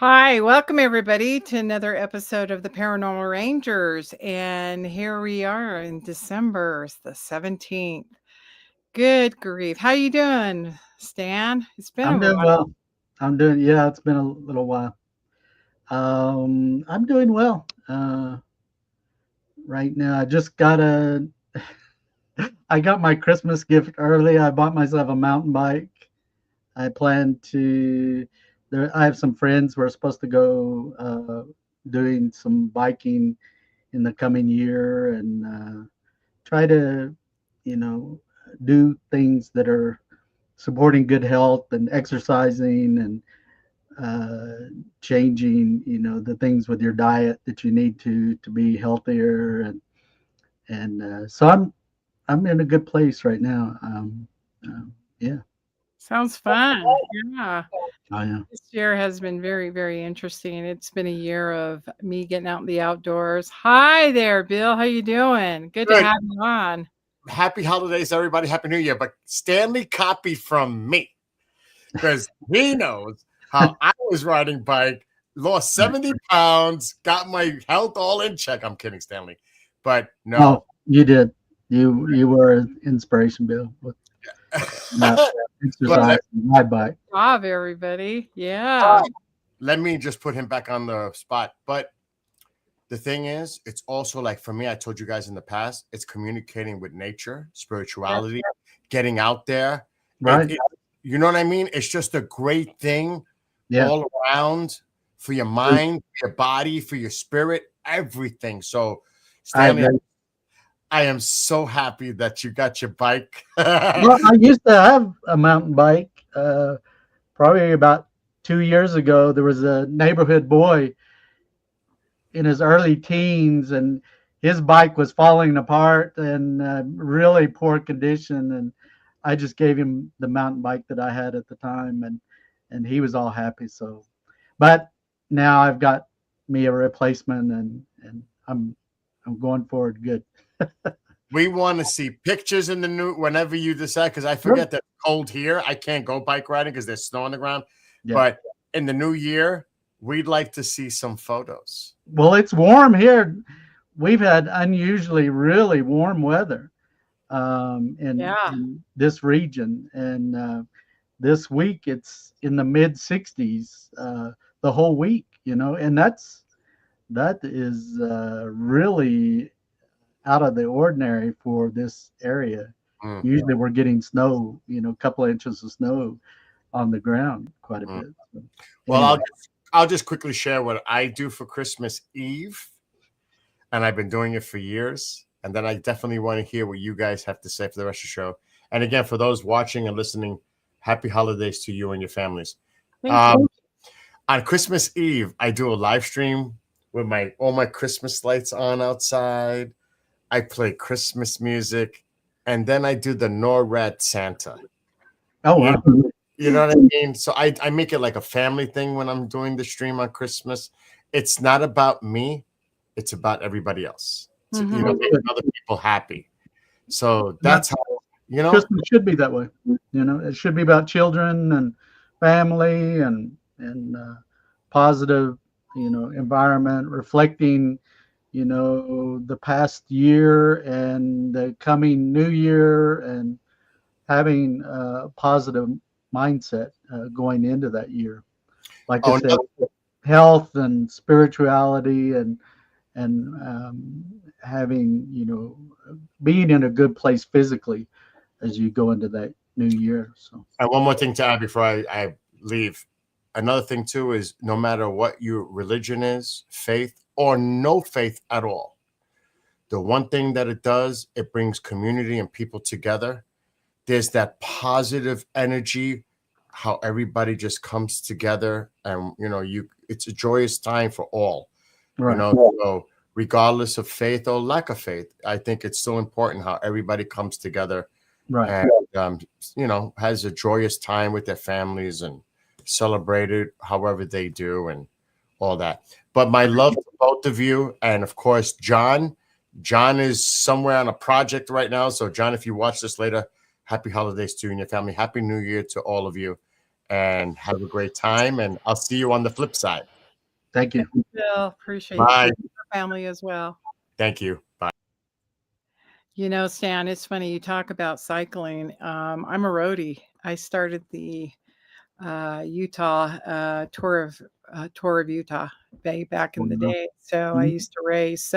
Hi, welcome everybody to another episode of the Paranormal Rangers. And here we are in December the 17th. Good grief. How you doing, Stan? It's been a I'm doing while. well. Yeah, it's been a little while. I'm doing well. Right now, I got my Christmas gift early. I bought myself a mountain bike. I plan to, I have some friends who are supposed to go doing some biking in the coming year and try to, you know, do things that are supporting good health and exercising and changing, the things with your diet that you need to be healthier, and so I'm in a good place right now. Yeah. Sounds fun. Yeah. Oh yeah. This year has been very, very interesting. It's been a year of me getting out in the outdoors. Hi there, Bill. How you doing? Good to Good. have you on. Happy holidays, everybody. Happy New Year. But Stanley copied from me because he knows how I was riding bike, lost 70 pounds, got my health all in check. I'm kidding, Stanley. But no. Oh, you did. You were an inspiration, Bill. With not exercise and my bike. Good job, everybody. Yeah. Let me just put him back on the spot. But the thing is, it's also like for me, I told you guys in the past, it's communicating with nature, spirituality, getting out there. Right. You know what I mean? It's just a great thing Yeah. all around for your mind, for your body, for your spirit, everything. So, Stanley, I am so happy that you got your bike. Well, I used to have a mountain bike. Probably about 2 years ago, there was a neighborhood boy in his early teens, and his bike was falling apart and really poor condition. And I just gave him the mountain bike that I had at the time, and he was all happy. So, but now I've got me a replacement, and I'm going forward good. We want to see pictures in the new whenever you decide, because I forget that it's cold here. I can't go bike riding because there's snow on the ground. Yeah. But in the new year, we'd like to see some photos. Well, it's warm here. We've had unusually really warm weather in this region, and this week it's in the mid 60s the whole week. And that is really out of the ordinary for this area. Usually we're getting snow, a couple of inches of snow on the ground quite a bit. So, well, anyway. I'll just quickly share what I do for Christmas Eve, and I've been doing it for years. And then I definitely want to hear what you guys have to say for the rest of the show. And again, for those watching and listening, happy holidays to you and your families. Thank you. On Christmas Eve, I do a live stream with all my Christmas lights on outside. I play Christmas music, and then I do the NORAD Santa. Oh, wow. You know what I mean? So I make it like a family thing when I'm doing the stream on Christmas. It's not about me. It's about everybody else. Making other people happy. So that's how, Christmas should be that way. It should be about children and family and positive, environment, reflecting the past year and the coming new year, and having a positive mindset going into that year. Like I said, health and spirituality and having, being in a good place physically as you go into that new year. So, and one more thing to add before I leave. Another thing too is no matter what your religion is, faith or no faith at all, the one thing that it does, it brings community and people together. There's that positive energy, how everybody just comes together, and it's a joyous time for all. Right. So regardless of faith or lack of faith, I think it's so important how everybody comes together, right, and has a joyous time with their families and celebrate it however they do and all that. But my love to both of you, and of course John is somewhere on a project right now. So John, if you watch this later, happy holidays to you and your family. Happy New Year to all of you, and have a great time, and I'll see you on the flip side. Thank you. Bill. Appreciate you Bye. sharing with your family as well. Thank you. Bye. Stan, it's funny you talk about cycling. I'm a roadie. I started the Utah tour of Utah back in the Wow. day. So I Mm, used to race.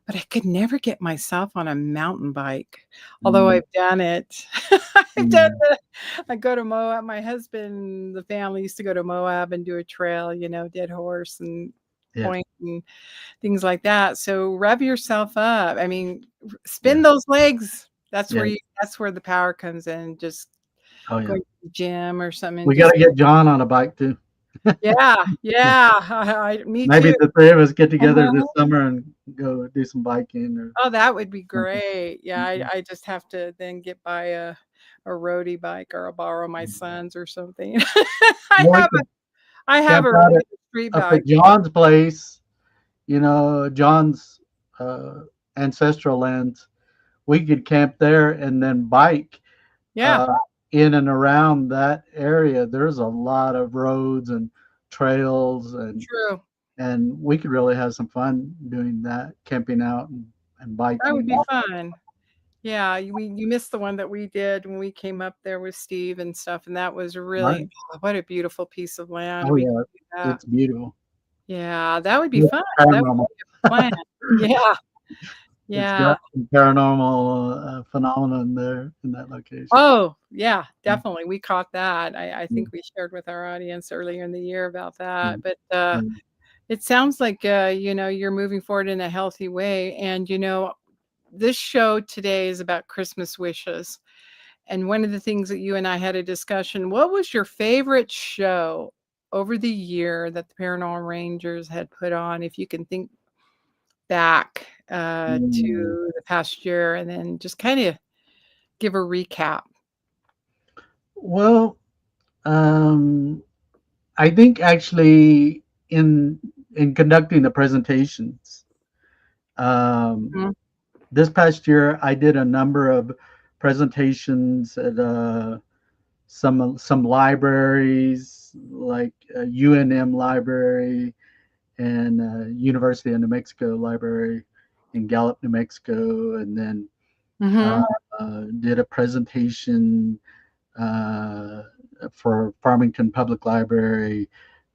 But I could never get myself on a mountain bike, although mm, I've done it. I've done mm. it. I go to Moab. My husband, the family used to go to Moab and do a trail, dead horse and Yeah, point and things like that. So rev yourself up. I mean, spin yeah, those legs. That's yeah. where the power comes in. Just Oh, yeah. going to the gym or something. We got Just to get John on a bike too. yeah, yeah. Me Maybe too. the three of us get together this Uh-huh. summer and go do some biking or Oh, that would be something. great. Yeah, Mhm. I just have to then get by a roadie bike or I'll borrow my son's or something. I Well, we have a could I have camp a out regular street up bike. at John's place, John's uh, ancestral lands. We could camp there and then bike Yeah, uh, in and around that area. There's a lot of roads and trails, true. and we could really have some fun doing that, camping out and That would biking. be fun. Yeah, you missed the one that we did when we came up there with Steve and stuff, and that was Right? really what a beautiful piece of land. Oh We could yeah, do that. it's beautiful. Yeah, that would be It's fun. That would paranormal. be a plan. Yeah, It's yeah. got some paranormal phenomenon there in that location. Oh, yeah, Mm, definitely. We caught that. I mm, think we shared with our audience earlier in the year about that. mm, But mm. it sounds like you're moving forward in a healthy way. And this show today is about Christmas wishes. And one of the things that you and I had a discussion, what was your favorite show over the year that the Paranormal Rangers had put on? If you can think back Mm. to the past year and then just kind of give a recap. Well, um, I think actually in conducting the presentations, um, Mhm. this past year I did a number of presentations at some libraries like UNM Library and University of New Mexico Library in Gallup, New Mexico, and then uh, Mhm. did a presentation uh, for Farmington Public Library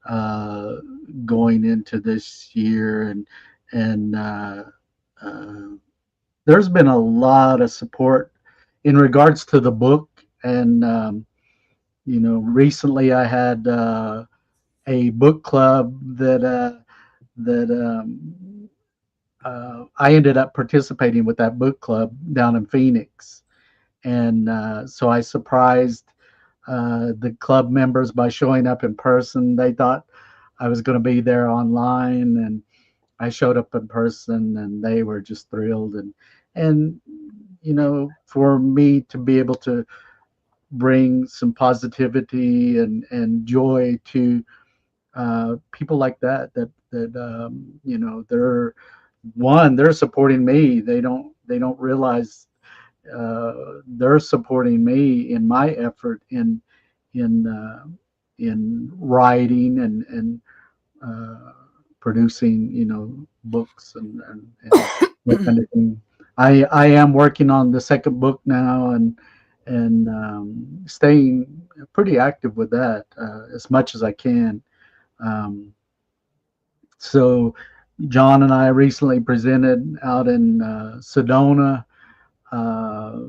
uh, going into this year, and uh, there's been a lot of support in regards to the book, and recently I had a book club that I ended up participating with that book club down in Phoenix, and so I surprised the club members by showing up in person. They thought I was going to be there online, and I showed up in person, and they were just thrilled. And for me to be able to bring some positivity and joy to people like that they're supporting me. They don't realize they're supporting me in my effort in in writing and uh, producing books and that kind of thing. I am working on the second book now and staying pretty active with that as much as I can. Um, so John and I recently presented out in Sedona. Uh,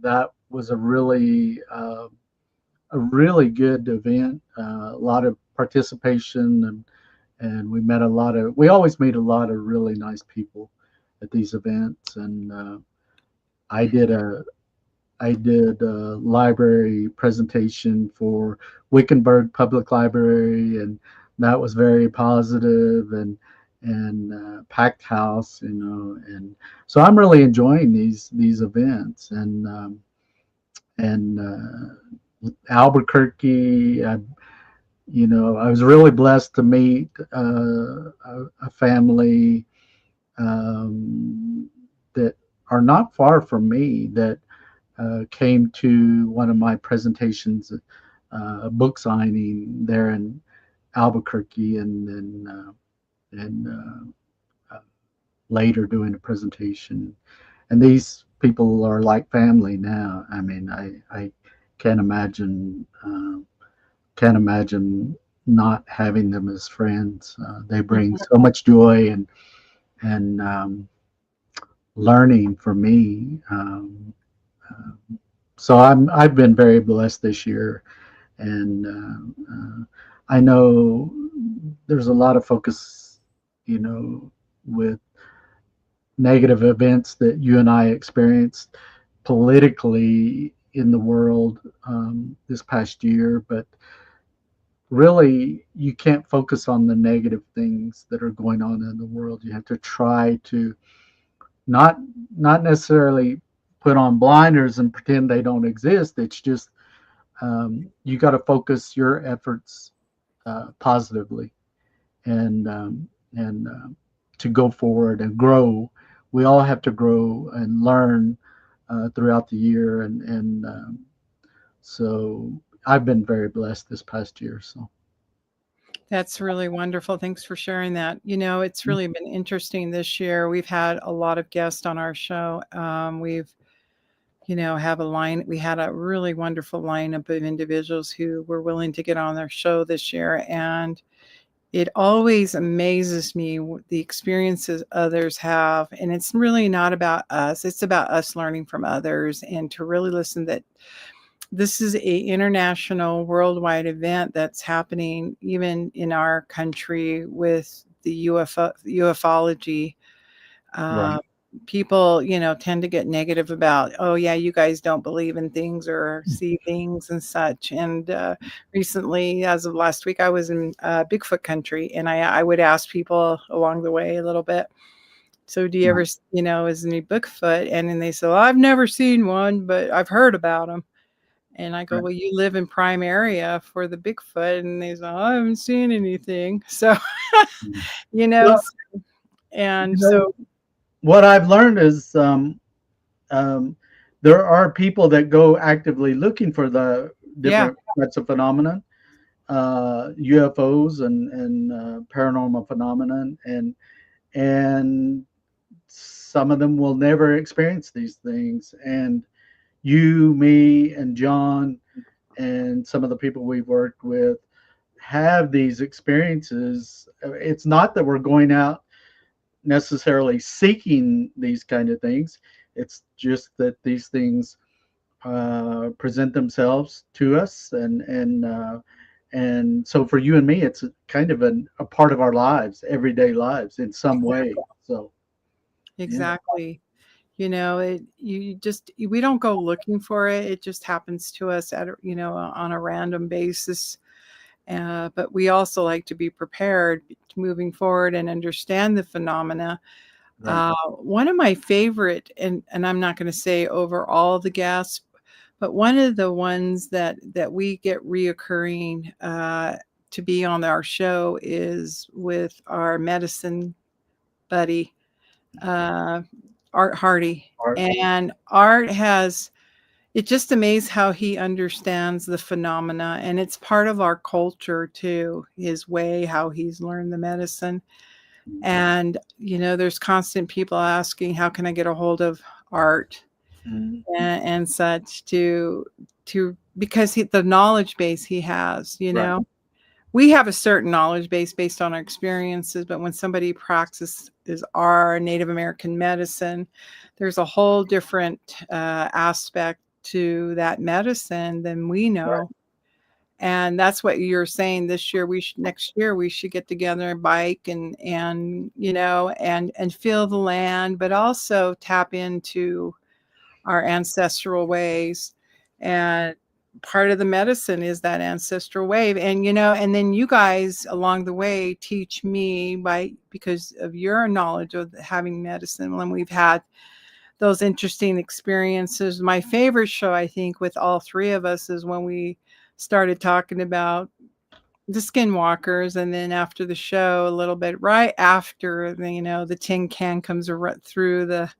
that was a really good event. A lot of participation and we always meet a lot of really nice people at these events. And I did a I did a library presentation for Wickenburg Public Library, and that was very positive and packed house, and so I'm really enjoying these events and Albuquerque. I was really blessed to meet a family that are not far from me that came to one of my presentations, a book signing there in Albuquerque, and then and later doing a presentation. And these people are like family now. I mean, I can't imagine can't imagine not having them as friends. They bring so much joy and learning for me. So I've been very blessed this year, and I know there's a lot of focus, you know, with negative events that you and I experienced politically in the world this past year, but really you can't focus on the negative things that are going on in the world. You have to try to not not necessarily put on blinders and pretend they don't exist. It's just you got to focus your efforts positively and to go forward and grow. We all have to grow and learn throughout the year, and so I've been very blessed this past year. So That's really wonderful. Thanks for sharing that. It's really been interesting this year. We've had a lot of guests on our show. We had a really wonderful lineup of individuals who were willing to get on their show this year. And it always amazes me the experiences others have. And it's really not about us. It's about us learning from others and to really listen that this is a international worldwide event that's happening even in our country with the ufology. right. Uh, People, tend to get negative about, oh yeah, you guys don't believe in things or see things and such. And recently, as of last week, I was in Bigfoot country, and I would ask people along the way a little bit. So, do you ever, Right. is any Bigfoot? And then they say, well, I've never seen one, but I've heard about them. And I go, Right. well, you live in prime area for the Bigfoot. And they say, oh, I haven't seen anything. So, Mm. you know, Well, s- and you so, know, what I've learned is um, there are people that go actively looking for the yeah, different types of phenomena, UFOs and paranormal phenomenon, and some of them will never experience these things. And you, me, and John, and some of the people we've worked with have these experiences. It's not that we're going out necessarily seeking these kind of things. It's just that these things present themselves to us, and so for you and me, it's kind of a part of our lives, everyday lives, in some way. exactly. So yeah, Exactly. We don't go looking for it. It just happens to us on a random basis. But we also like to be prepared moving forward and understand the phenomena. right. One of my favorite, and I'm not going to say over all the guests, but one of the ones that we get reoccurring to be on our show is with our medicine buddy, uh, Art Hardy. Art, And Art has it just amazes how he understands the phenomena, and it's part of our culture too, his way, how he's learned the medicine. And there's constant people asking, how can I get a hold of Art mm, and such to because the knowledge base he has, right. we have a certain knowledge base based on our experiences, but when somebody practices our Native American medicine, there's a whole different aspect to that medicine than we Right. know. And that's what you're saying. This year, next year we should get together and bike and feel the land, but also tap into our ancestral ways. And part of the medicine is that ancestral wave. And then you guys along the way teach me because of your knowledge of having medicine when we've had those interesting experiences. My favorite show, I think, with all three of us is when we started talking about the skinwalkers, and then after the show, a little bit right after the tin can comes through the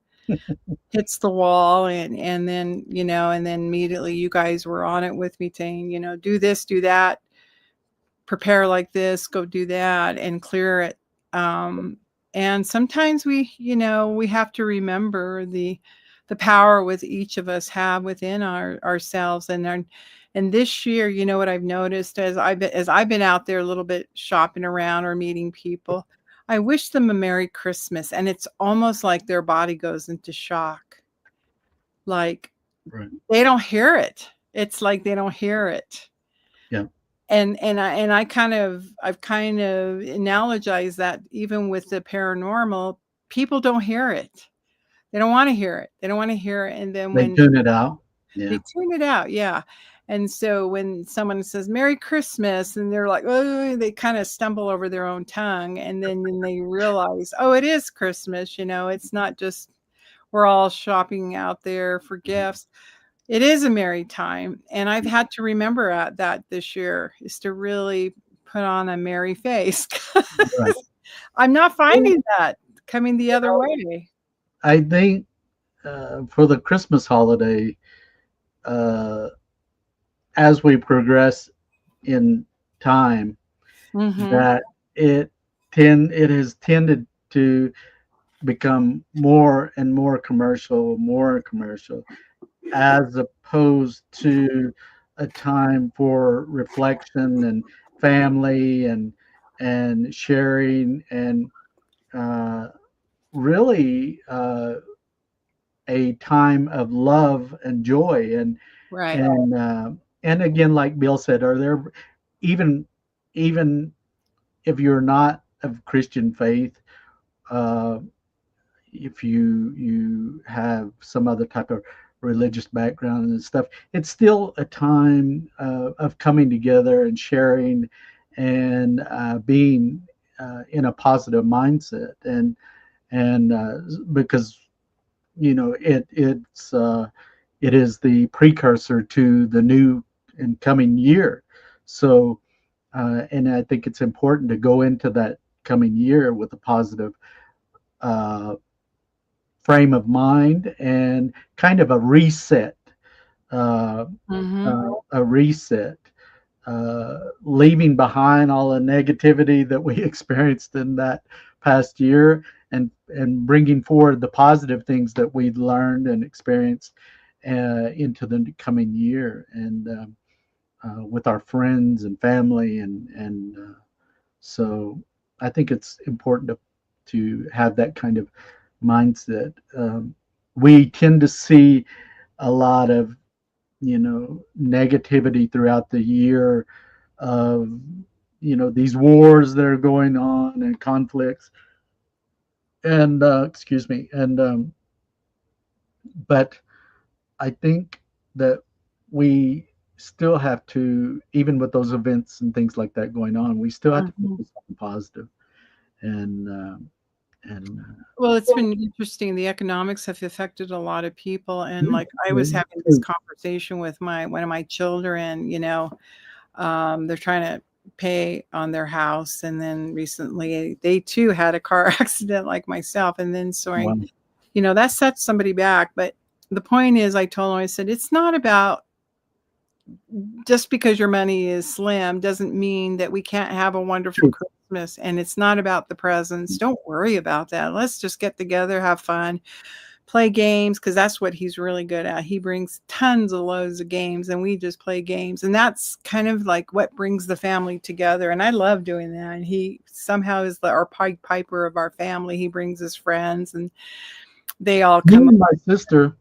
hits the wall, and then immediately you guys were on it with me saying, do this, do that, prepare like this, go do that, and clear it Um, and sometimes we have to remember the power with each of us have within ourselves and this year, what I've noticed as I've been out there a little bit shopping around or meeting people, I wish them a Merry Christmas, and it's almost like their body goes into shock. Like Right. they don't hear it. It's like they don't hear it. Yeah. I've kind of analogized that even with the paranormal, people don't hear it. They don't want to hear it. They don't want to hear it. And then They when tune it out. they Yeah. tune it out, yeah. And so when someone says Merry Christmas and they're like, oh, they kind of stumble over their own tongue. And then they realize, oh, it is Christmas. It's not just we're all shopping out there for gifts. It is a merry time. And I've had to remember that this year is to really put on a merry face. Right. I'm not finding that coming the other way. I think for the Christmas holiday, uh, as we progress in time, Mm-hmm. that it has tended to become more commercial, as opposed to a time for reflection and family and sharing and uh, really a time of love and joy Right. and and again, like Bill said, are there even even if you're not of Christian faith, uh, if you have some other type of religious background and stuff, it's still a time of coming together and sharing and being in a positive mindset and because it is the precursor to the new and coming year. So and I think it's important to go into that coming year with a positive uh, frame of mind and kind of a reset, uh, Mm-hmm. a reset, leaving behind all the negativity that we experienced in that past year and bringing forward the positive things that we've learned and experienced into the coming year and with our friends and family and so I think it's important to have that kind of mindset. We tend to see a lot of negativity throughout the year of these wars that are going on and conflicts and excuse me and but I think that we still have to, even with those events and things like that going on, we still have to Mm-hmm. focus on positive and and Well, it's been interesting. The economics have affected a lot of people, and yeah, like I was yeah, having this conversation with my one of my children. They're trying to pay on their house, and then recently they too had a car accident, like myself, and then wow, that sets somebody back. But the point is, I told him, I said, it's not about just because your money is slim doesn't mean that we can't have a wonderful true. Christmas. And it's not about the presents. Don't worry about that. Let's just get together, have fun, play games, because that's what he's really good at. He brings tons of loads of games and we just play games. And that's kind of like what brings the family together. And I love doing that. And he somehow is our Pied Piper of our family. He brings his friends and they all Me come up. and my sister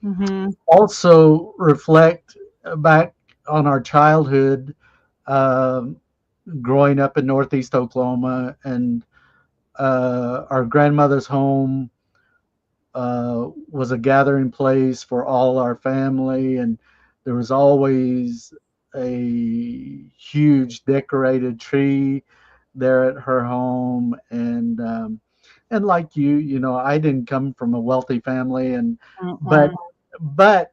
Mm-hmm. also reflect back on our childhood, um, growing up in Northeast Oklahoma, and our grandmother's home was a gathering place for all our family, and there was always a huge decorated tree there at her home, and like I didn't come from a wealthy family, and but Mm-mm. but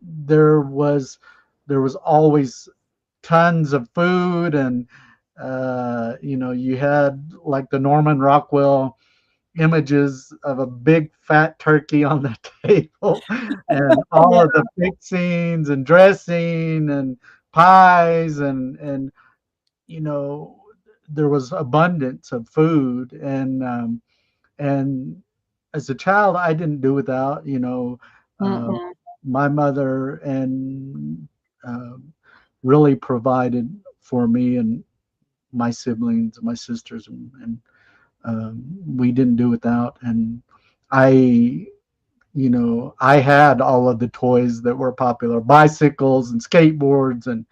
there was always tons of food, and you had like the Norman Rockwell images of a big fat turkey on the table and all Yeah. of the fixings and dressing and pies and you know there was abundance of food, and as a child, I didn't do without. Uh, Mm-mm. my mother and uh, really provided for me and my siblings, my sisters, and we didn't do without. And I, I had all of the toys that were popular, bicycles and skateboards and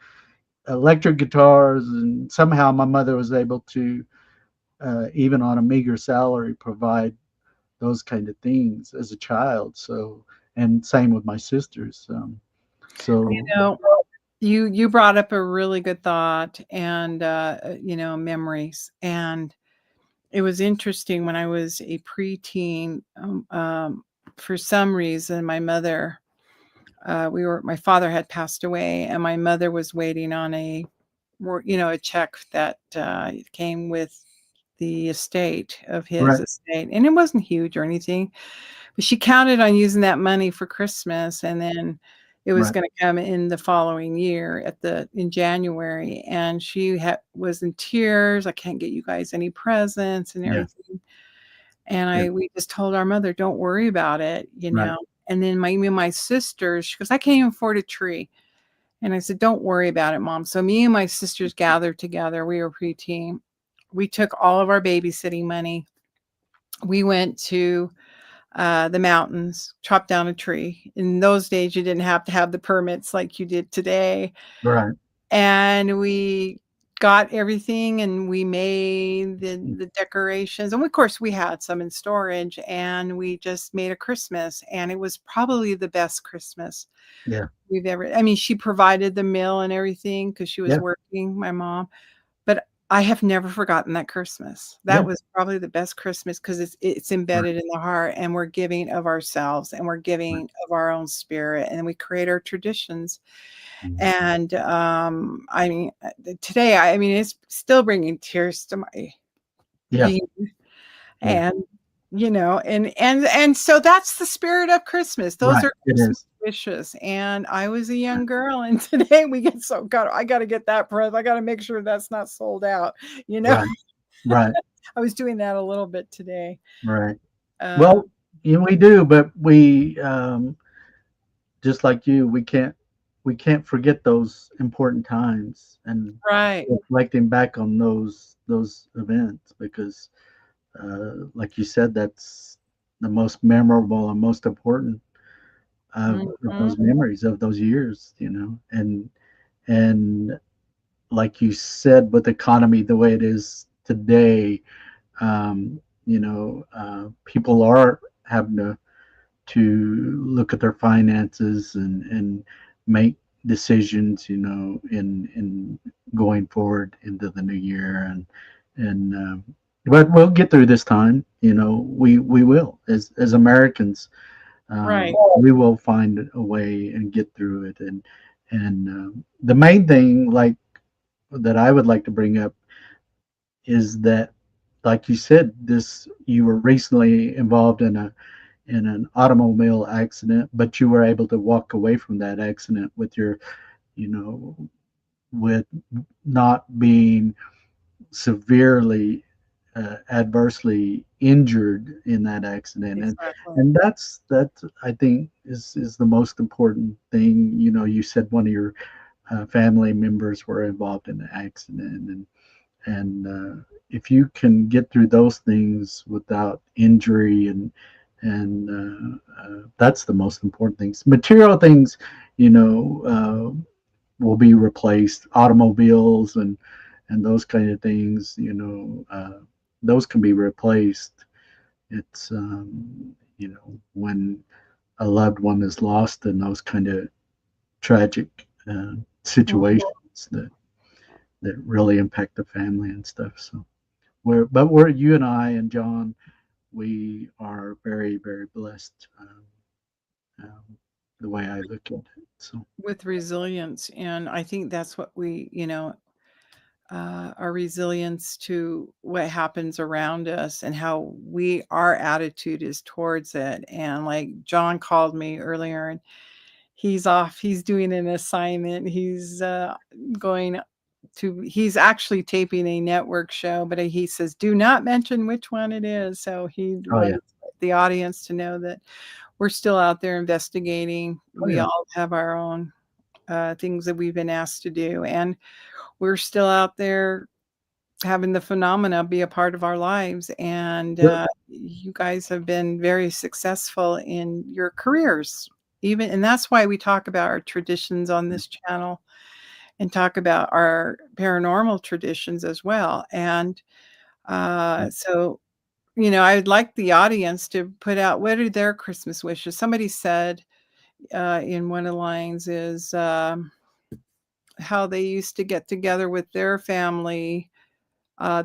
electric guitars, and somehow my mother was able to, even on a meager salary, provide those kind of things as a child. So, and same with my sisters. You So know, you brought up a really good thought, and memories. And it was interesting when I was a preteen. For some reason, my father had passed away, and my mother was waiting on a check that came with the estate of his right, estate, and it wasn't huge or anything, but she counted on using that money for Christmas, and then it was right, going to come in the following year in January, and she was in tears. I can't get you guys any presents and yeah, everything. And yeah, we just told our mother, don't worry about it, right, And then me and my sisters, she goes, I can't even afford a tree. And I said, don't worry about it, Mom. So me and my sisters gathered together. We were preteen. We took all of our babysitting money. We went to the mountains, chopped down a tree. In those days, you didn't have to have the permits like you did today. right, And we got everything, and we made the decorations. And of course, we had some in storage, and we just made a Christmas. And it was probably the best Christmas yeah, we've ever. I mean, she provided the meal and everything because she was yeah, working, my mom. But I have never forgotten that Christmas. That yeah, was probably the best Christmas because it's right, embedded in the heart, and we're giving of ourselves, and we're right. giving of our own spirit, and we create our traditions. Mm. And I mean, today, I mean, it's still bringing tears to my Yeah, being. yeah, And and so that's the spirit of Christmas. Those right. are It Christmas is. wishes. And I was a Yeah, young girl, and today we get so God, I got to get that present. I got to make sure that's not sold out. You know, right, right, I was doing that a little bit today. right. Uh, Well, yeah, we do, but we, just like you, we can't forget those important times and right. reflecting back on those events because, like you said, that's the most memorable and most important of Mhm. those memories of those years, and like you said, with the economy the way it is today, people are having to look at their finances and make decisions, in going forward into the new year, and but we'll get through this time. We will, as Americans, Right. we will find a way and get through it. And the main thing, like, that I would like to bring up is that, like you said, this you were recently involved in an automobile accident, but you were able to walk away from that accident with you know, with not being severely, adversely injured in that accident, and Exactly. and that I think is the most important thing. You said one of your family members were involved in the accident, and if you can get through those things without injury, and that's the most important things. Material things, will be replaced. Automobiles and those kind of things, those can be replaced. It's when a loved one is lost in those kind of tragic Mhm. situations that really impact the family and stuff. So we're you and I and John, we are very, very blessed, um, the way I look at it. So With resilience. And I think that's what our resilience to what happens around us, and how our attitude is towards it. And like John called me earlier, and he's doing an assignment. He's going he's actually taping a network show, but he says, do not mention which one it is. So he Oh yeah. wants the audience to know that we're still out there investigating. Oh We yeah. all have our own things that we've been asked to do. And we're still out there having the phenomena be a part of our lives. And Yep. you guys have been very successful in your careers, even. And that's why we talk about our traditions on this channel and talk about our paranormal traditions as well. And so, I'd like the audience to put out what are their Christmas wishes. Somebody said in one of the lines is how they used to get together with their family.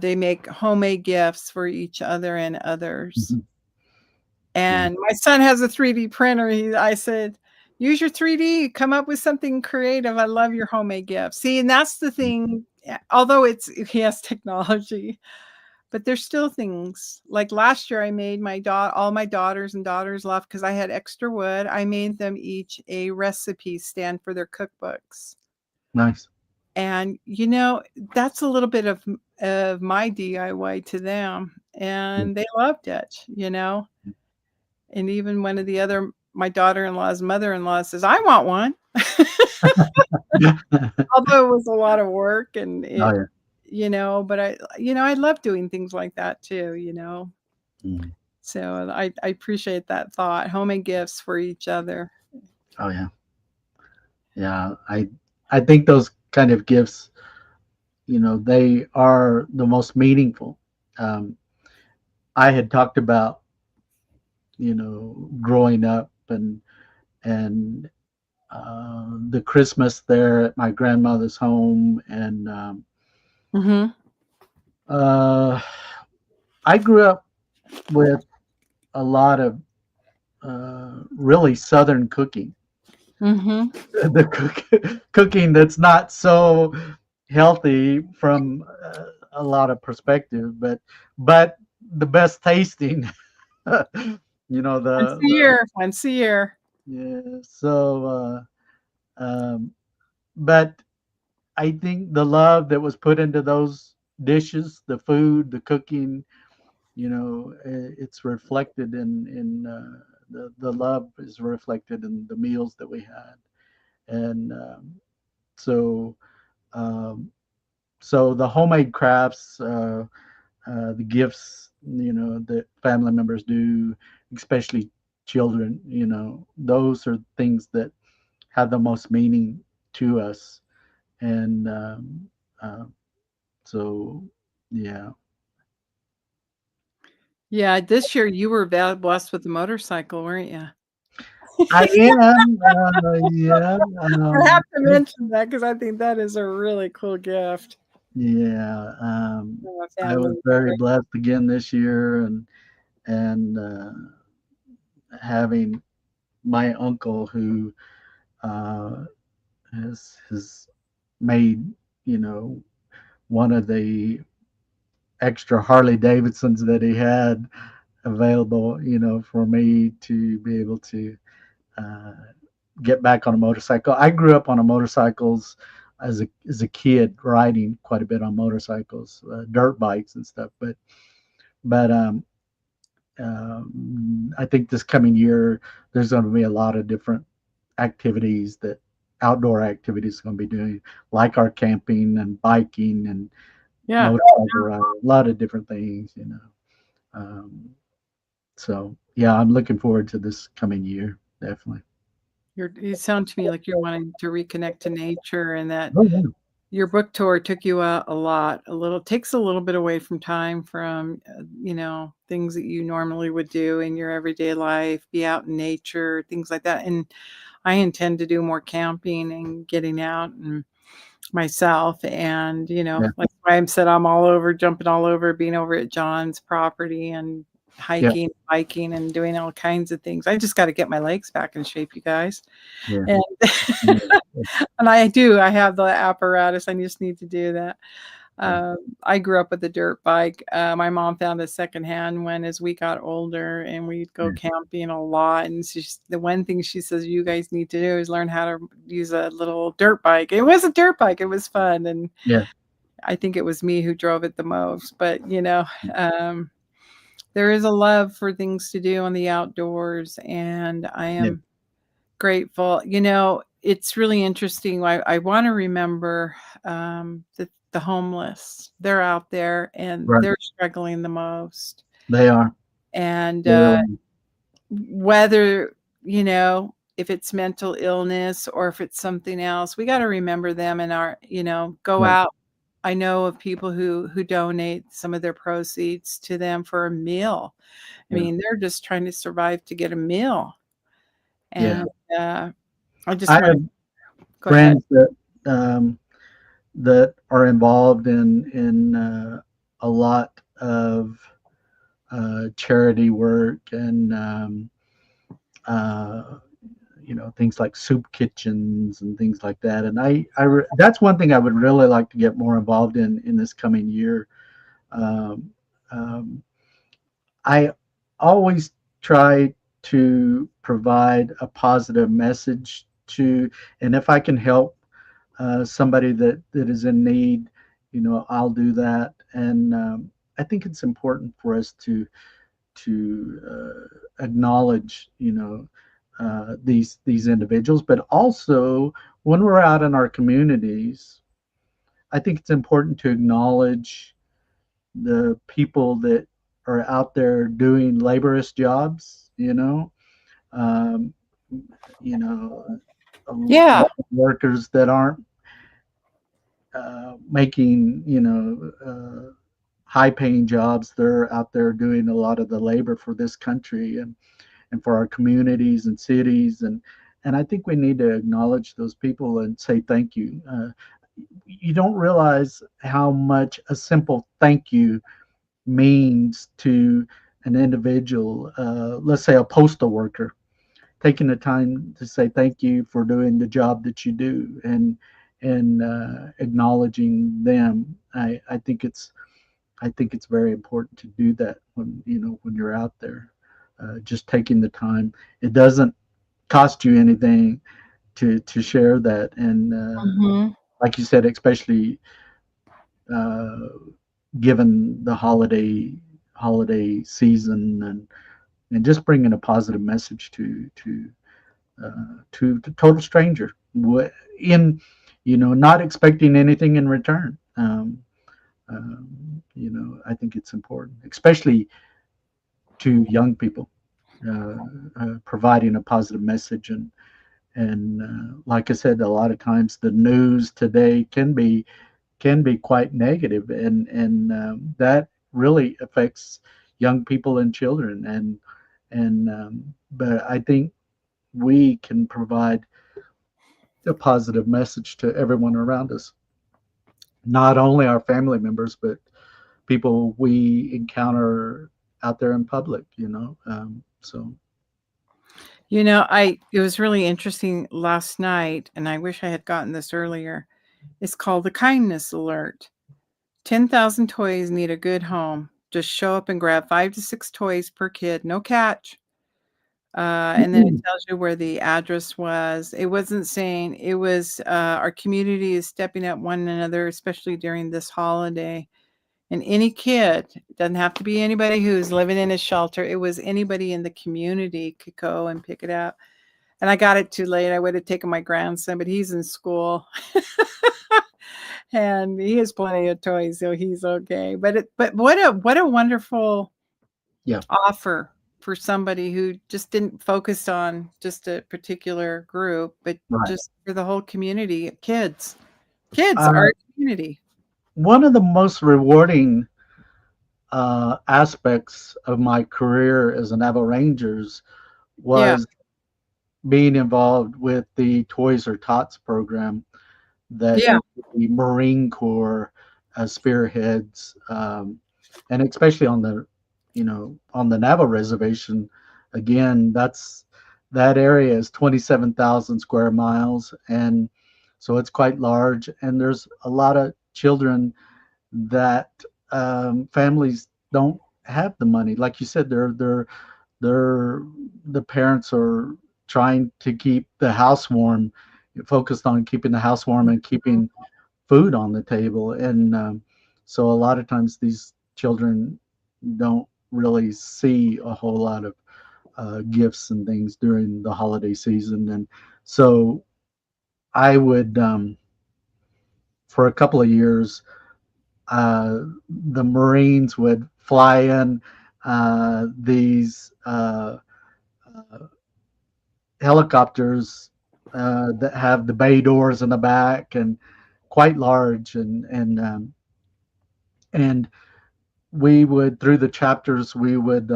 They make homemade gifts for each other and others. Mhm. Yeah. And my son has a 3D printer. I said, use your 3D, come up with something creative. I love your homemade gifts. See, and that's the thing. Although he has technology, but there's still things like last year I made all my daughters and daughters-in-law because I had extra wood. I made them each a recipe stand for their cookbooks. Nice. And that's a little bit of my DIY to them, Yeah. and they loved it. And even one of my daughter-in-law's mother-in-law says, I want one. Although it was a lot of work and Oh yeah. but I love doing things like that too, Mm. So I appreciate that thought. Homemade gifts for each other. Oh yeah. Yeah. I think those kind of gifts, they are the most meaningful. Um, I had talked about, growing up and the Christmas there at my grandmother's home, and Mm-hmm. uh, I grew up with a lot of really Southern cooking. Mm-hmm. Cooking that's not so healthy from a lot of perspective, but the best tasting. Once The a year. Once a year. yeah. So, but I think the love that was put into those dishes, the food, the cooking, it's reflected in the love is reflected in the meals that we had, and so um, so the homemade crafts, the gifts, that family members do, especially children, those are things that have the most meaning to us, and uh, so yeah. Yeah, this year you were blessed with a motorcycle, weren't you? I am, yeah, I have to mention that because I think that is a really cool gift yeah. from a I was family very member. blessed again this year, and having my uncle who uh, has made one of the extra Harley Davidsons that he had available, for me to be able to uh, get back on a motorcycle. I grew up on a motorcycles as a kid, riding quite a bit on motorcycles, dirt bikes and stuff. But I think this coming year there's going to be a lot of different activities that outdoor activities going to be doing, like our camping and biking and Yeah. motorcycle riding, a lot of different things. Um, so yeah, I'm looking forward to this coming year, definitely. You sound to me like you're wanting to reconnect to nature and that Oh yeah. your book tour took you out takes a little bit away from time from, things that you normally would do in your everyday life, be out in nature, things like that. And I intend to do more camping and getting out and myself. And, Yeah. like Graham said, I'm all over, jumping all over, being over at John's property and Yeah. hiking, biking, and doing all kinds of things. I just got to get my legs back in shape, you guys. Yeah. And Yeah. and I have the apparatus. I just need to do that. Yeah. I grew up with a dirt bike. My mom found a secondhand one as we got older, and we'd go Yeah. camping a lot. And the one thing she says you guys need to do is learn how to use a little dirt bike. It was a dirt bike. It was fun, and Yeah. I think it was me who drove it the most, but um, there is a love for things to do on the outdoors, and I Yeah, am grateful. It's really interesting. I want to remember the homeless. They're out there and right. they're struggling the most. They are. And They really whether, if it's mental illness or if it's something else, we got to remember them and go right. out. I know of people who donate some of their proceeds to them for a meal. I Yeah. mean, they're just trying to survive to get a meal. Yeah. And I just I want to have go ahead. friends um, that are involved in a lot of charity work and uh, things like soup kitchens and things like that. And that's one thing I would really like to get more involved in this coming year. Um, um, I always try to provide a positive message to, and if I can help somebody that is in need, I'll do that. And I think it's important for us to acknowledge, these individuals, but also when we're out in our communities, I think it's important to acknowledge the people that are out there doing laborious jobs. Um, a Yeah. lot of workers that aren't making high paying jobs. They're out there doing a lot of the labor for this country and for our communities and cities, and I think we need to acknowledge those people and say thank you. You don't realize how much a simple thank you means to an individual. Let's say a postal worker taking the time to say thank you for doing the job that you do, and acknowledging them. I think it's very important to do that when you're out there. Just taking the time. It doesn't cost you anything to share that, and Mhm. like you said, especially uh, given the holiday season, and just bringing a positive message to total stranger in not expecting anything in return. I think it's important, especially to young people, uh, providing a positive message. And like I said, a lot of times the news today can be quite negative, and that really affects young people and children. But I think we can provide a positive message to everyone around us, not only our family members, but people we encounter out there in public. So It was really interesting last night, and I wish I had gotten this earlier. It's called the kindness alert. 10,000 toys need a good home. Just show up and grab 5 to 6 toys per kid, no catch. And then it tells you where the address was. It wasn't saying it was our community is stepping up one another, especially during this holiday. And any kid, doesn't have to be anybody who's living in a shelter. It was anybody in the community could go and pick it up. And I got it too late. I would have taken my grandson, but he's in school. And he has plenty of toys, so he's okay. But what a wonderful yeah, offer for somebody who just didn't focus on just a particular group, but right. just for the whole community. Kids Uh, are a community. One of the most rewarding aspects of my career as an Naval Rangers Yeah, was being involved with the Toys or Tots program that yeah, the Marine Corps spearheads, and especially on the naval reservation. Again, that area is 27,000 square miles, and so it's quite large. And there's a lot of children that families don't have the money. Like you said, they're the parents are trying to keep the house warm, focused on keeping the house warm and keeping food on the table. And so a lot of times these children don't really see a whole lot of gifts and things during the holiday season. And so I would, for a couple of years, uh, the Marines would fly in these helicopters that have the bay doors in the back and quite large, and we would, through the chapters, we would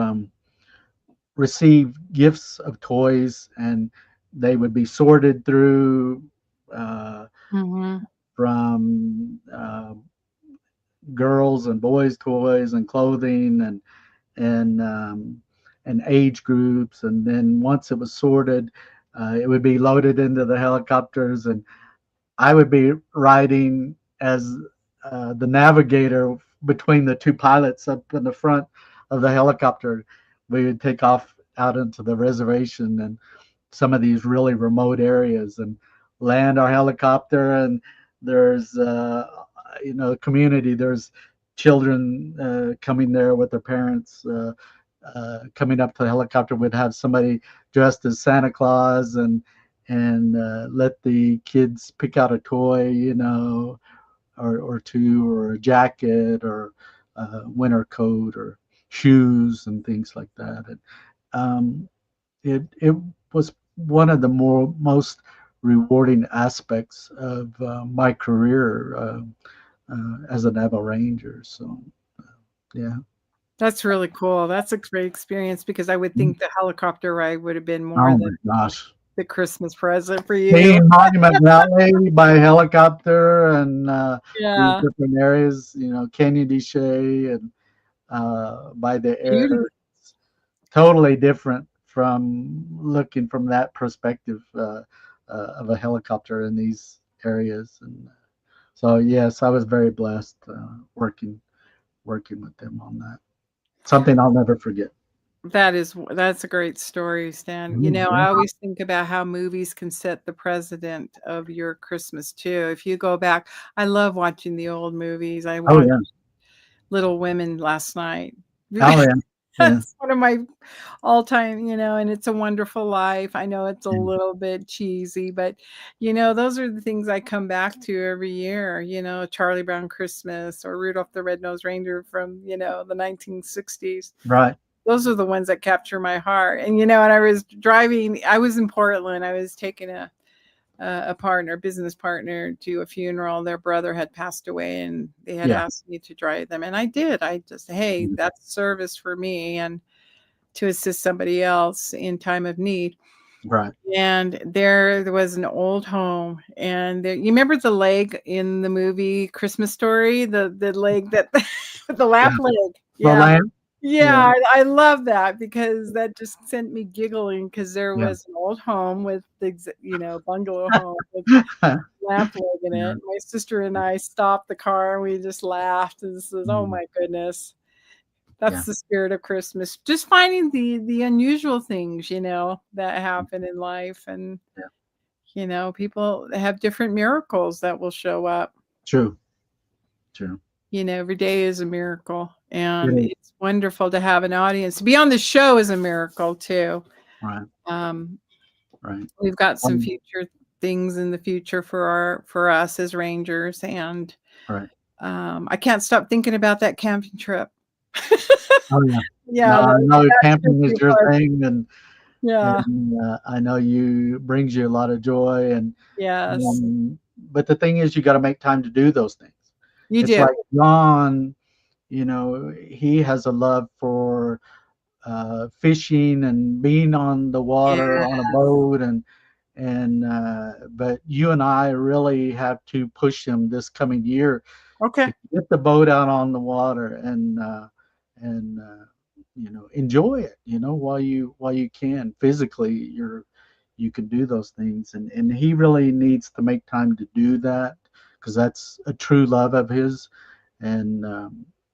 receive gifts of toys, and they would be sorted through uh, Mhm. from girls and boys toys and clothing and and age groups, and then once it was sorted, it would be loaded into the helicopters, and I would be riding as the navigator between the two pilots up in the front of the helicopter. We would take off out into the reservation and some of these really remote areas and land our helicopter. And there's, community. There's children coming there with their parents. Coming up to the helicopter, would have somebody dressed as Santa Claus and let the kids pick out a toy, or two, or a jacket, or a winter coat, or shoes, and things like that. And it was one of the most rewarding aspects of my career as a Naval Ranger. So yeah. That's really cool. That's a great experience because I would think the helicopter ride would have been more Oh than my gosh. the Christmas present for you. Seeing Monument Valley by helicopter and these Yeah. different areas, Canyon de Chelly and by the air, Beautiful. it's totally different from looking from that perspective of a helicopter in these areas. And so, yes, I was very blessed working with them on that. Something I'll never forget. That's a great story, Stan. I Mhm. always think about how movies can set the precedent of your Christmas too. If you go back, I love watching the old movies. I Oh watched yeah. Little Women last night. Oh yeah. Yeah. That's one of my all-time, and It's a Wonderful Life. I know it's a Yeah. little bit cheesy, but those are the things I come back to every year, Charlie Brown Christmas or Rudolph the Red-Nosed Reindeer from, the 1960s. Right. Those are the ones that capture my heart. And I was driving, I was in Portland. I was taking business partner, to a funeral. Their brother had passed away, and they had Yeah. asked me to drive them, and I did. I just, hey, Mhm. that's service for me, and to assist somebody else in time of need. Right. And there was an old home, and you remember the leg in the movie Christmas Story, the leg that the Yeah. lap leg, The yeah. land. Yeah. Yeah, I love that because that just sent me giggling because there Yeah. was an old home with the bungalow home with lamp leg in Yeah. it. My sister and I stopped the car and we just laughed and says, "Oh Mhm. my goodness." Yeah. That's the spirit of Christmas. Just finding the unusual things, that happen in life, and Yeah. people have different miracles that will show up. True. True. Every day is a miracle, It and is. it's wonderful to have an audience. To be on the show is a miracle too. Right. Um, Right. we've got some Um, future things in the future for us as Rangers, and right. I can't stop thinking about that camping trip. Oh yeah. No, Yeah, I know that's just camping is too your fun. thing, and Yeah. I know you brings you a lot of joy, Yes, and but the thing is, you got to make time to do those things. you It's do. like John, he has a love for fishing and being on the water Yeah. on a boat, and but you and I really have to push him this coming year Okay. to get the boat out on the water and enjoy it, while you can physically, you can do those things, and he really needs to make time to do that because that's a true love of his. And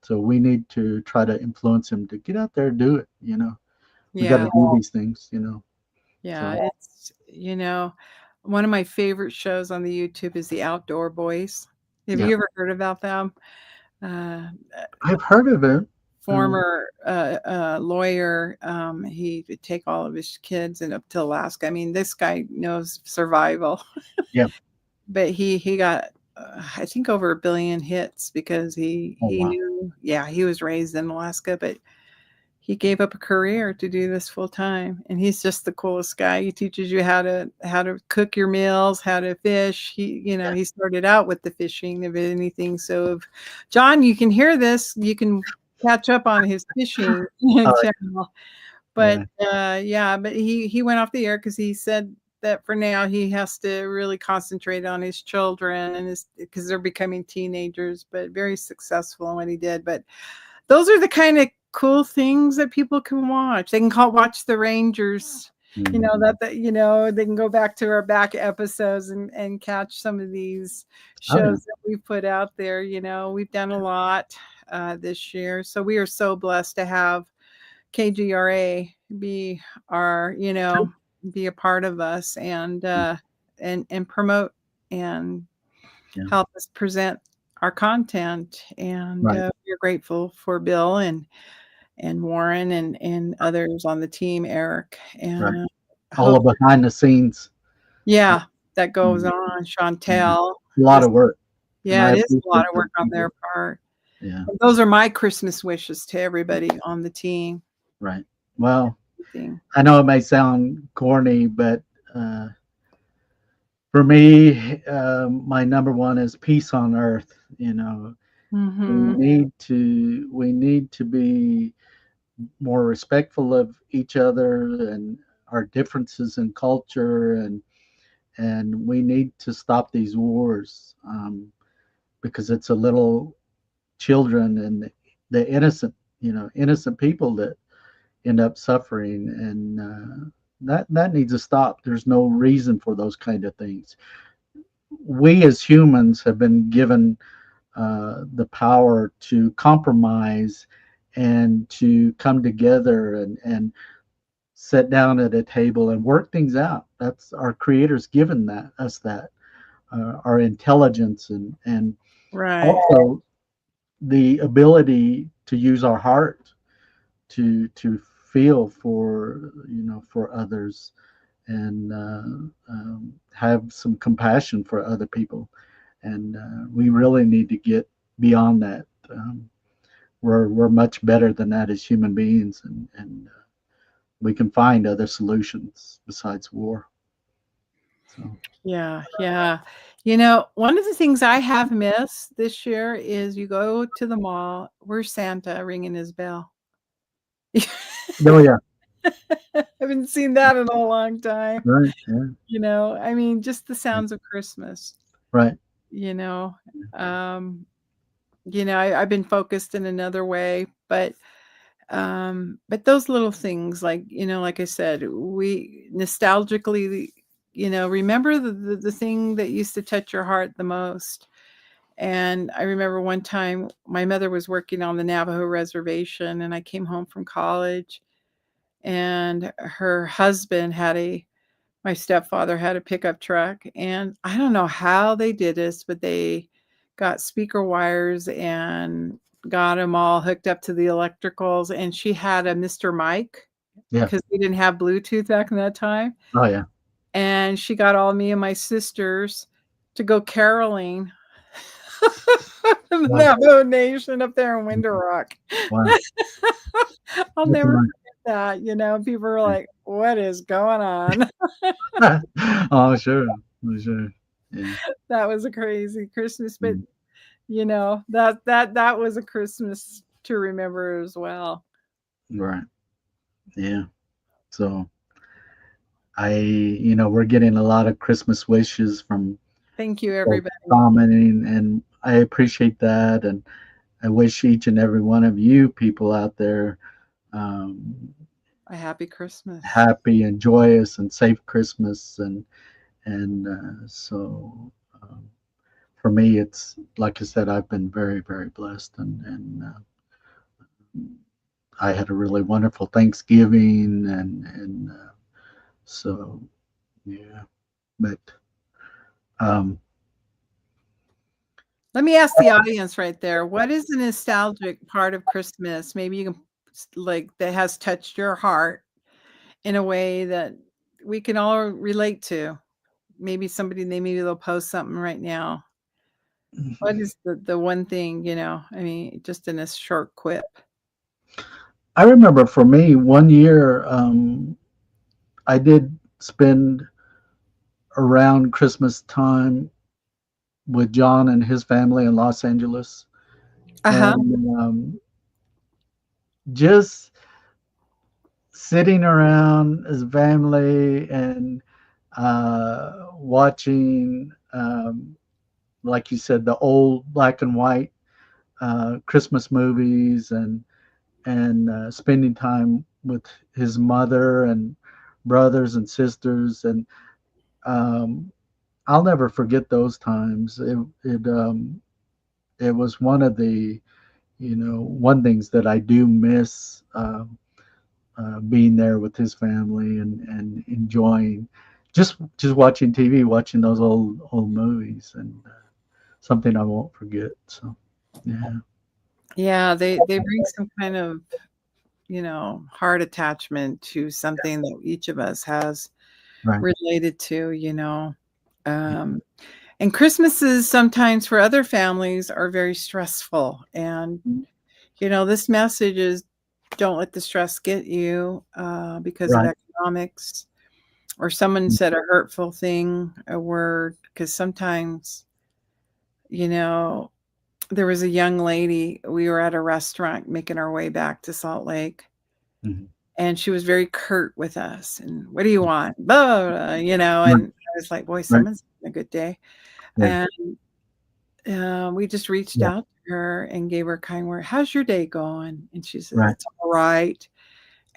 so we need to try to influence him to get out there and do it. We got Yeah. to do these things. Yeah. So It's one of my favorite shows on the YouTube is The Outdoor Boys. Have Yeah. you ever heard about them? Uh, I've heard of it. Um, Former lawyer. He would take all of his kids and up to Alaska. I mean, this guy knows survival, yeah. but he got I think over 1 billion hits because Oh he wow. knew. Yeah, he was raised in Alaska, but he gave up a career to do this full time, and he's just the coolest guy. He teaches you how to cook your meals, how to fish. Yeah. He started out with the fishing of anything. So if John, you can hear this, you can catch up on his fishing Oh channel. But yeah. yeah, but he went off the air because he said that for now he has to really concentrate on his children and his because they're becoming teenagers, but very successful in what he did. But those are the kind of cool things that people can watch. They can watch the Rangers. Mhm. They can go back to our back episodes and catch some of these Oh yeah. shows that we put out there. We've done a lot this year, so we are so blessed to have KGRA be our, be a part of us and promote and Yeah. help us present our content. And Right. we're grateful for Bill and Warren and others on the team, Eric, Right. and All hope, the behind the scenes. yeah, that goes Mhm. on. Mhm. Chantel, A lot just of work, and yeah, I it is a lot appreciate of the work on their people. part. Yeah. And those are my Christmas wishes to everybody on the team. Right. Well, Everything. I know it may sound corny, but uh, for me, my number one is peace on earth. Mm-hmm. We need to be more respectful of each other and our differences in culture, and we need to stop these wars, because it's a little children and the innocent, innocent people that end up suffering, and that needs to stop. There's no reason for those kind of things. We as humans have been given the power to compromise and to come together and sit down at a table and work things out. That's our creators given that our intelligence and Right. also the ability to use our heart to feel for others, and have some compassion for other people. And we really need to get beyond that. We're much better than that as human beings, and we can find other solutions besides war. So Yeah, yeah. One of the things I have missed this year is you go to the mall, where's Santa ringing his bell? oh yeah, I haven't seen that in a long time. right, yeah, I mean, just the yeah, sounds of Christmas, right, you know. Um, I've been focused in another way, but those little things like, like I said, we nostalgically, remember the thing that used to touch your heart the most. And I remember one time my mother was working on the Navajo reservation and I came home from college and her husband my stepfather had a pickup truck, and I don't know how they did this, but they got speaker wires and got them all hooked up to the electricals, and she had a Mr. Mike yeah, because we didn't have Bluetooth back in that time, oh yeah, and she got all me and my sisters to go caroling in the wow, Navajo Nation up there in Window Rock. wow, I'll that's never nice. forget that. People are like, "What is going on?" Oh sure, sure, yeah, That was a crazy Christmas, but mm, that was a Christmas to remember as well. right, yeah. So we're getting a lot of Christmas wishes from Thank you, folks everybody. commenting, and I appreciate that. And I wish each and every one of you people out there um, A happy Christmas. happy and joyous and safe Christmas. And for me, it's like I said, I've been very, very blessed, and I had a really wonderful Thanksgiving, and so yeah, but um, Let me ask the audience right there, what is a nostalgic part of Christmas? Maybe you can like that has touched your heart in a way that we can all relate to. Maybe somebody maybe they'll post something right now. What is the one thing, I mean, just in a short quip. I remember for me, one year, I did spend around Christmas time with John and his family in Los Angeles, Uh-huh. and just sitting around as a family and watching, like you said, the old black and white Christmas movies, and spending time with his mother and brothers and sisters, and um, I'll never forget those times. It was one of the one things that I do miss, being there with his family and enjoying just watching TV, watching those old movies, and something I won't forget. So yeah, Yeah, they bring some kind of, heart attachment to something that each of us has right, related to. Um, and Christmases sometimes for other families are very stressful. And, this message is don't let the stress get you because of right, economics or someone said a hurtful thing, a word, because sometimes, you know, there was a young lady, we were at a restaurant making our way back to Salt Lake, mhm, and she was very curt with us. And what do you want? Blah, blah, blah, right, and I was like, boy, right, someone's having a good day. yeah, And we just reached yeah, out to her and gave her a kind word. How's your day going? And she said, right, it's all right.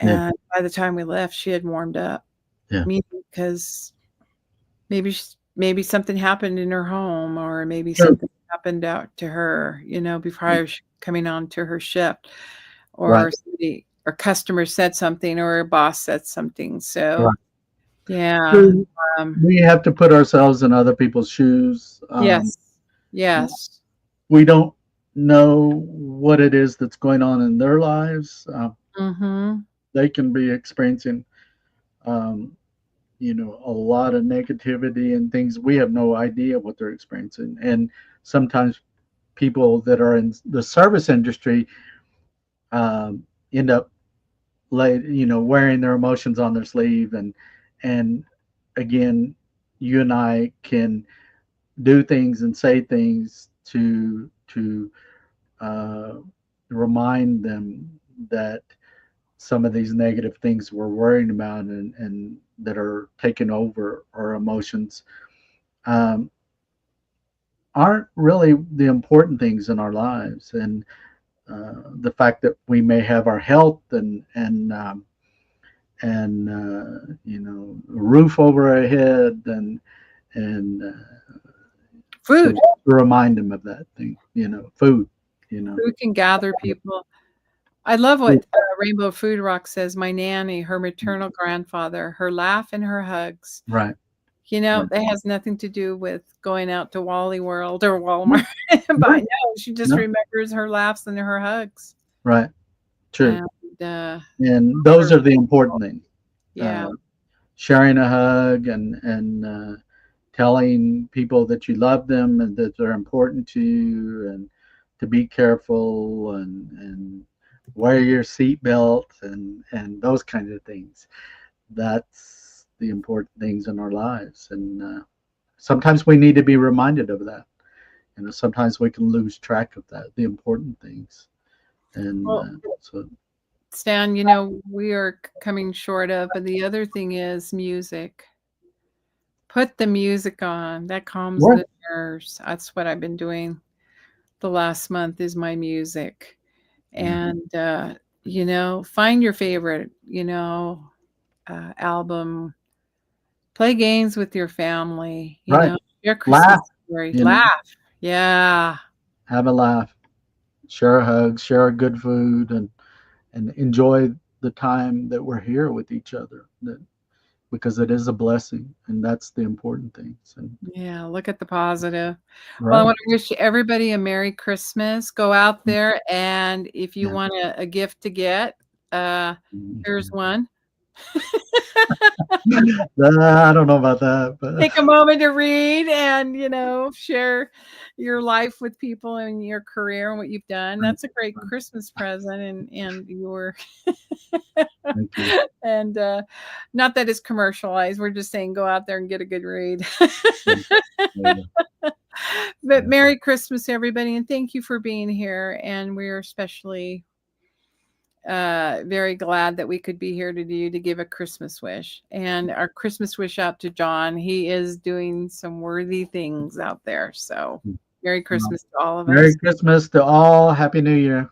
yeah, And by the time we left, she had warmed up. yeah, Maybe because maybe something happened in her home, or maybe sure, something happened out to her, before coming on to her shift, right, or somebody or customer said something, or a boss said something. So right. yeah, So um, we have to put ourselves in other people's shoes. yes, yes, We don't know what it is that's going on in their lives. mm-hmm. They can be experiencing, um, a lot of negativity and things. We have no idea what they're experiencing. And sometimes people that are in the service industry end up wearing their emotions on their sleeve. And again, you and I can do things and say things to uh, remind them that some of these negative things we're worrying about and that are taking over our emotions, um, aren't really the important things in our lives. And the fact that we may have our health and a roof over our head and Food. to remind them of that thing, food, you know, Food can gather people. I love what Rainbow Food Rock says. My nanny, her maternal grandfather, her laugh and her hugs. right, right, That has nothing to do with going out to Wally World or no, Walmart. But no, I know she just no, remembers her laughs and her hugs. right, true. And And those those are are the beautiful. important things. Yeah. Uh, Sharing a hug and telling people that you love them and that they're important to you, and to be careful and wear your seatbelt and those kinds of things. That's the important things in our lives, and sometimes we need to be reminded of that. Sometimes we can lose track of that, the important things, and Well, so Stan, we are coming short of, but the other thing is music. Put the music on. That calms right, the nerves. That's what I've been doing the last month is my music. yeah, And find your favorite, album. Play games with your family, right, share Christmas laugh, stories. you know, Laugh. Yeah. have a laugh, share a hug, share a good food, and enjoy the time that we're here with each other. That because it is a blessing, and that's the important things. And Yeah, look at the positive. Well, I right. want to wish everybody a Merry Christmas. Go out there, and if you Yeah. want a gift to get, here's one. I don't know about that, but Take a moment to read and, share your life with people and your career and what you've done. That's a great Christmas present and your thank you. and not that it's commercialized. We're just saying go out there and get a good read. Yeah. But Merry Christmas, everybody, and thank you for being here. And we're especially very glad that we could be here to give a Christmas wish. And our Christmas wish out to John. He is doing some worthy things out there. So Merry Well, Christmas to all of us. Merry Christmas to all. Happy New Year.